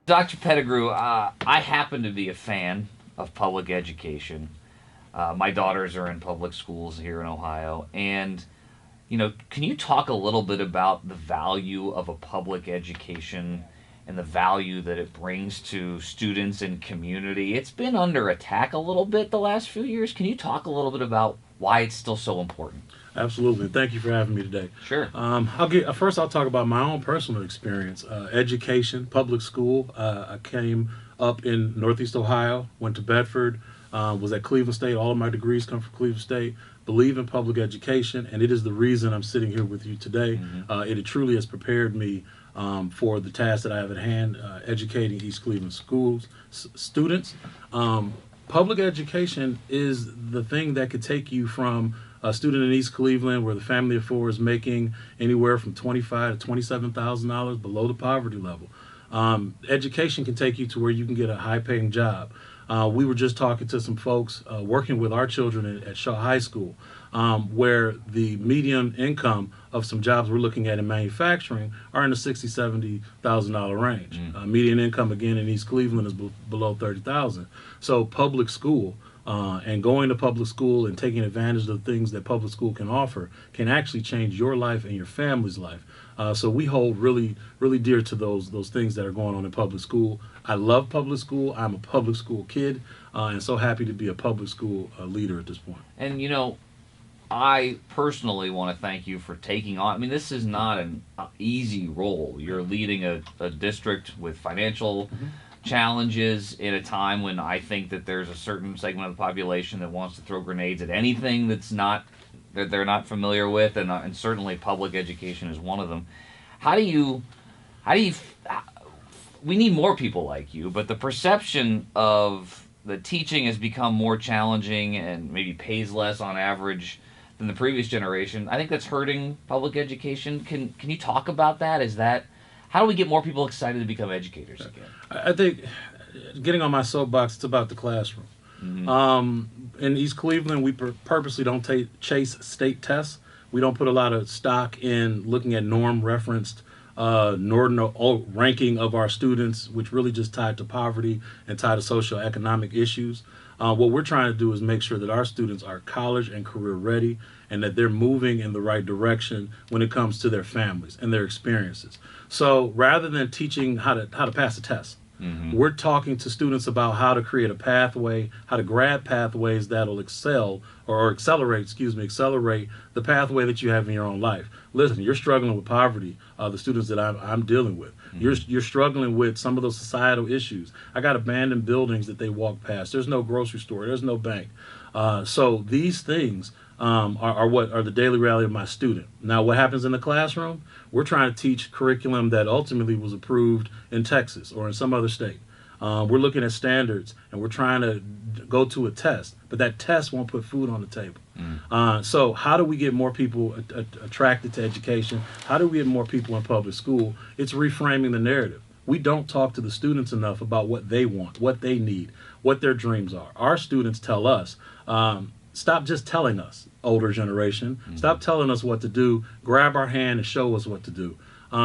Dr. Pettiegrew, I happen to be a fan of public education. My daughters are in public schools here in Ohio, and can you talk a little bit about the value of a public education and the value that it brings to students and community? It's been under attack a little bit the last few years. Can you talk a little bit about why it's still so important? Absolutely. Thank you for having me today. Sure. I'll talk about my own personal experience. Education, public school. I came up in Northeast Ohio, went to Bedford, was at Cleveland State. All of my degrees come from Cleveland State. Believe in public education, and it is the reason I'm sitting here with you today. It truly has prepared me for the task that I have at hand, educating East Cleveland schools students. Public education is the thing that could take you from a student in East Cleveland where the family of four is making anywhere from $25,000 to $27,000 below the poverty level. Education can take you to where you can get a high-paying job. We were just talking to some folks working with our children at Shaw High School, where the median income of some jobs we're looking at in manufacturing are in the $60,000-$70,000 range. Median income again in East Cleveland is below $30,000. So public school and going to public school and taking advantage of the things that public school can offer can actually change your life and your family's life. So we hold really, really dear to those things that are going on in public school. I love public school. I'm a public school kid, and so happy to be a public school leader at this point. And I personally want to thank you for taking on. I mean, this is not an easy role. You're leading a district with financial challenges in a time when I think that there's a certain segment of the population that wants to throw grenades at anything that they're not familiar with, and certainly public education is one of them. How do you? We need more people like you, but the perception of the teaching has become more challenging and maybe pays less on average than the previous generation. I think that's hurting public education. Can you talk about that? How do we get more people excited to become educators again? I think, getting on my soapbox, it's about the classroom. In East Cleveland, we purposely don't chase state tests. We don't put a lot of stock in looking at norm-referenced ranking of our students, which really just tied to poverty and tied to social economic issues. What we're trying to do is make sure that our students are college and career ready and that they're moving in the right direction when it comes to their families and their experiences. So rather than teaching how to pass a test, we're talking to students about how to create a pathway, how to grab pathways that'll accelerate the pathway that you have in your own life. Listen, you're struggling with poverty, the students that I'm dealing with. You're struggling with some of those societal issues. I got abandoned buildings that they walk past. There's no grocery store. There's no bank. So these things are what are the daily reality of my student. Now, what happens in the classroom? We're trying to teach curriculum that ultimately was approved in Texas or in some other state. We're looking at standards, and we're trying to go to a test, but that test won't put food on the table. So how do we get more people attracted to education? How do we get more people in public school? It's reframing the narrative. We don't talk to the students enough about what they want, what they need, what their dreams are. Our students tell us, stop just telling us, older generation. Stop telling us what to do. Grab our hand and show us what to do.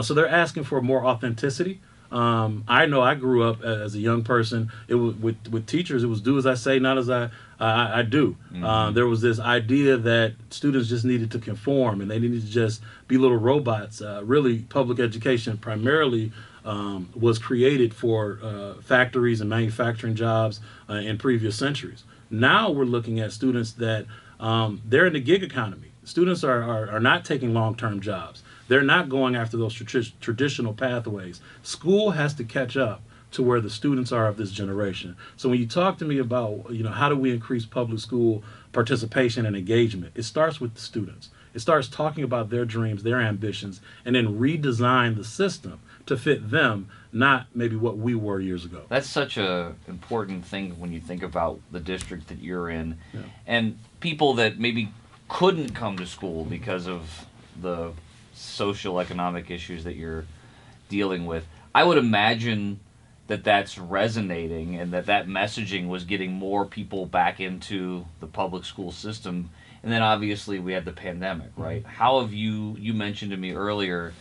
So they're asking for more authenticity. I know I grew up as a young person. It was with teachers. It was do as I say, not as I do. There was this idea that students just needed to conform and they needed to just be little robots. Really, public education primarily was created for factories and manufacturing jobs in previous centuries. Now we're looking at students that they're in the gig economy. Students are not taking long-term jobs. They're not going after those traditional pathways. School has to catch up to where the students are of this generation. So when you talk to me about, how do we increase public school participation and engagement, it starts with the students. It starts talking about their dreams, their ambitions, and then redesign the system to fit them, not maybe what we were years ago. That's such a important thing when you think about the district that you're in, and people that maybe couldn't come to school because of the social economic issues that you're dealing with. I would imagine that that's resonating and that messaging was getting more people back into the public school system. And then obviously we had the pandemic, right? How have you mentioned to me earlier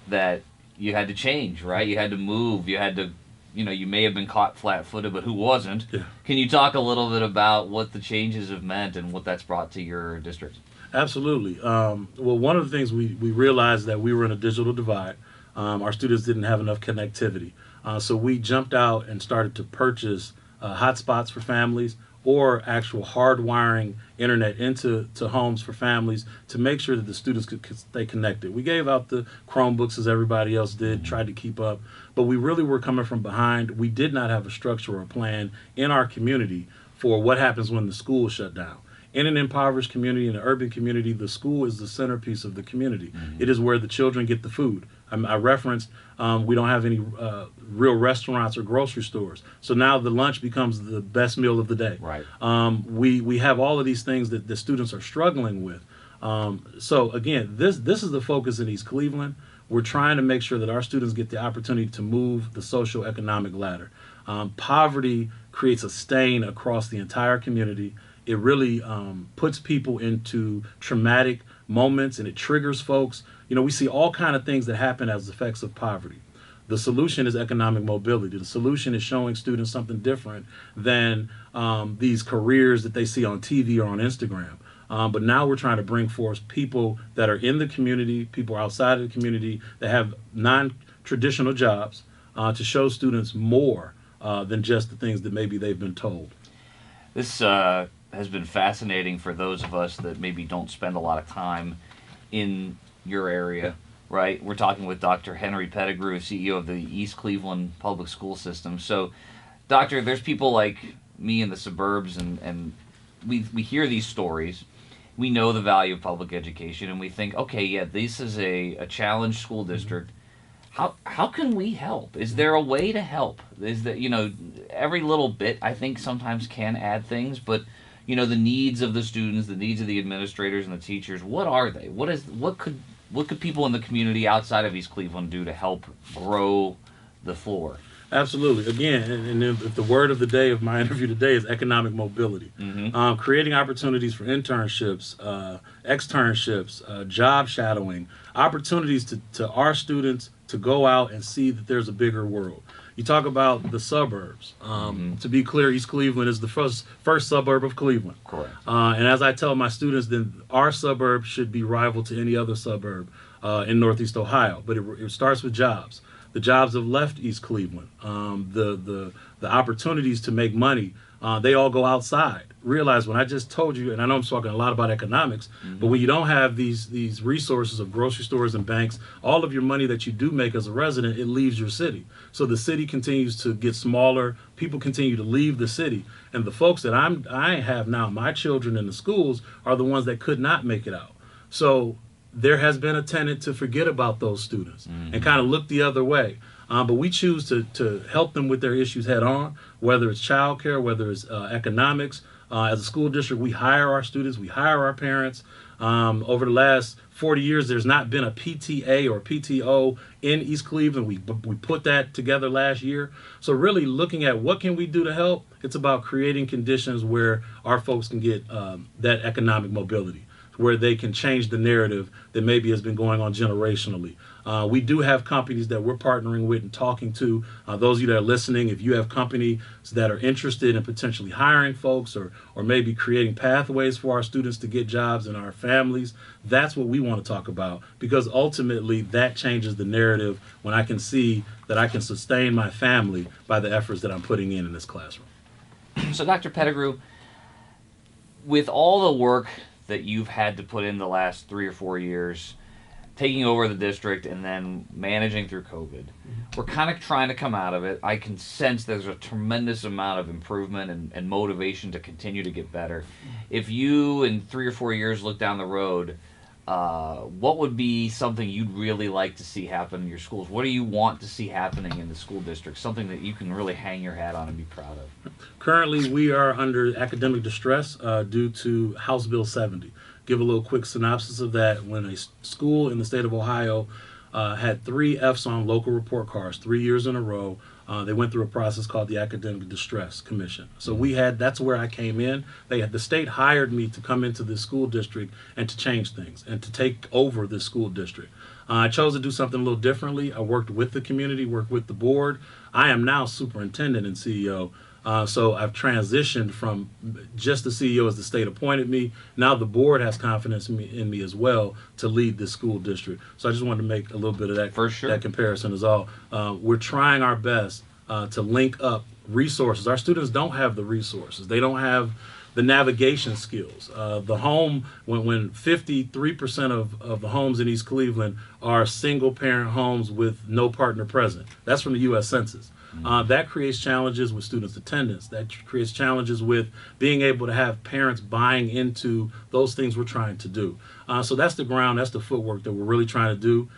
that you had to change, right? You had to move, you had to you may have been caught flat-footed, but who wasn't? Yeah. Can you talk a little bit about what the changes have meant and what that's brought to your district? Absolutely. Well, one of the things we realized that we were in a digital divide. Our students didn't have enough connectivity. So we jumped out and started to purchase hotspots for families or actual hardwiring internet into homes for families to make sure that the students could stay connected. We gave out the Chromebooks as everybody else did, tried to keep up, but we really were coming from behind. We did not have a structure or a plan in our community for what happens when the school shut down. In an impoverished community, in an urban community, the school is the centerpiece of the community. It is where the children get the food. I referenced we don't have any real restaurants or grocery stores. So now the lunch becomes the best meal of the day. Right. We have all of these things that the students are struggling with. So again, this is the focus in East Cleveland. We're trying to make sure that our students get the opportunity to move the social economic ladder. Poverty creates a stain across the entire community. It really puts people into traumatic moments, and it triggers folks. We see all kind of things that happen as effects of poverty. The solution is economic mobility. The solution is showing students something different than these careers that they see on TV or on Instagram. But now we're trying to bring forth people that are in the community, people outside of the community that have non-traditional jobs to show students more than just the things that maybe they've been told. This has been fascinating for those of us that maybe don't spend a lot of time in your area, right? We're talking with Dr. Henry Pettiegrew, CEO of the East Cleveland Public School System. So, Doctor, there's people like me in the suburbs, and we hear these stories. We know the value of public education, and we think, okay, yeah, this is a challenged school district. How can we help? Is there a way to help? Is that, every little bit I think sometimes can add things, but the needs of the students, the needs of the administrators and the teachers, what are they? What could people in the community outside of East Cleveland do to help grow the floor? Absolutely. Again, and if the word of the day of my interview today is economic mobility. Creating opportunities for internships, externships, job shadowing, opportunities to our students to go out and see that there's a bigger world. You talk about the suburbs. To be clear, East Cleveland is the first suburb of Cleveland. Correct. And as I tell my students, then our suburb should be rival to any other suburb in Northeast Ohio. But it starts with jobs. The jobs have left East Cleveland. The opportunities to make money, they all go outside. Realize when I just told you, and I know I'm talking a lot about economics, but when you don't have these resources of grocery stores and banks, all of your money that you do make as a resident, it leaves your city. So the city continues to get smaller. People continue to leave the city, and the folks that I have now, my children in the schools, are the ones that could not make it out. So there has been a tendency to forget about those students and kind of look the other way. But we choose to help them with their issues head on, whether it's childcare, whether it's economics. As a school district, we hire our students, we hire our parents. Over the last 40 years, there's not been a PTA or PTO in East Cleveland. We put that together last year. So really looking at what can we do to help, it's about creating conditions where our folks can get that economic mobility, where they can change the narrative that maybe has been going on generationally. We do have companies that we're partnering with and talking to. Those of you that are listening, if you have companies that are interested in potentially hiring folks or maybe creating pathways for our students to get jobs in our families, that's what we want to talk about, because ultimately that changes the narrative when I can see that I can sustain my family by the efforts that I'm putting in this classroom. So Dr. Pettiegrew, with all the work that you've had to put in the last 3 or 4 years, taking over the district and then managing through COVID, we're kind of trying to come out of it. I can sense there's a tremendous amount of improvement and motivation to continue to get better. If you, in 3 or 4 years, look down the road, what would be something you'd really like to see happen in your schools? What do you want to see happening in the school district? Something that you can really hang your hat on and be proud of? Currently, we are under academic distress due to House Bill 70. Give a little quick synopsis of that. When a school in the state of Ohio had 3 Fs on local report cards 3 years in a row. They went through a process called the Academic Distress Commission. So that's where I came in. The state hired me to come into this school district and to change things and to take over this school district. I chose to do something a little differently. I worked with the community, worked with the board. I am now superintendent and CEO. So I've transitioned from just the CEO as the state appointed me. Now the board has confidence in me as well to lead this school district. So I just wanted to make a little bit of that, For sure. that comparison is all. We're trying our best to link up resources. Our students don't have the resources. They don't have the navigation skills. The home, when 53% of the homes in East Cleveland are single parent homes with no partner present. That's from the U.S. Census. That creates challenges with students' attendance. That creates challenges with being able to have parents buying into those things we're trying to do. So that's the ground, that's the footwork that we're really trying to do.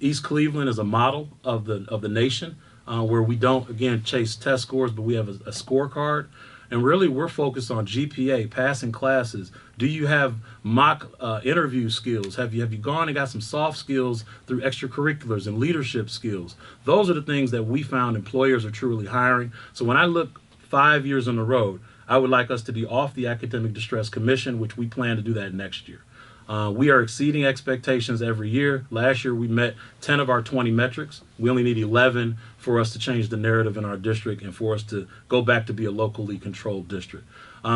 East Cleveland is a model of the nation where we don't, again, chase test scores, but we have a scorecard. And really, we're focused on GPA, passing classes. Do you have mock interview skills? Have you gone and got some soft skills through extracurriculars and leadership skills? Those are the things that we found employers are truly hiring. So when I look 5 years on the road, I would like us to be off the Academic Distress Commission, which we plan to do that next year. We are exceeding expectations every year. Last year, we met 10 of our 20 metrics. We only need 11 for us to change the narrative in our district and for us to go back to be a locally controlled district.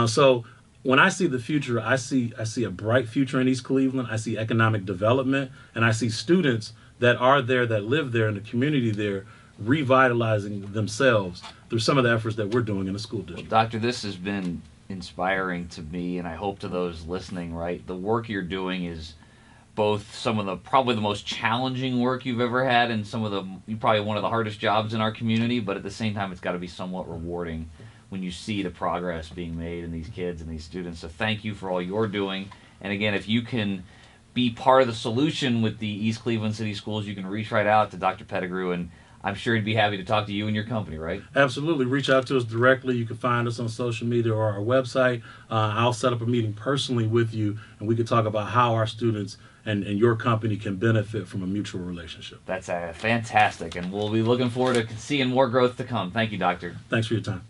So when I see the future, I see a bright future in East Cleveland. I see economic development, and I see students that are there, that live there, in the community there, revitalizing themselves through some of the efforts that we're doing in the school district. Well, Doctor, this has been inspiring to me, and I hope to those listening, right? The work you're doing is both some of the probably the most challenging work you've ever had and probably one of the hardest jobs in our community, but at the same time it's got to be somewhat rewarding when you see the progress being made in these kids and these students. So thank you for all you're doing. And again, if you can be part of the solution with the East Cleveland City Schools, you can reach right out to Dr. Pettiegrew, and I'm sure he'd be happy to talk to you and your company, right? Absolutely. Reach out to us directly. You can find us on social media or our website. I'll set up a meeting personally with you, and we can talk about how our students and your company can benefit from a mutual relationship. That's fantastic, and we'll be looking forward to seeing more growth to come. Thank you, Doctor. Thanks for your time.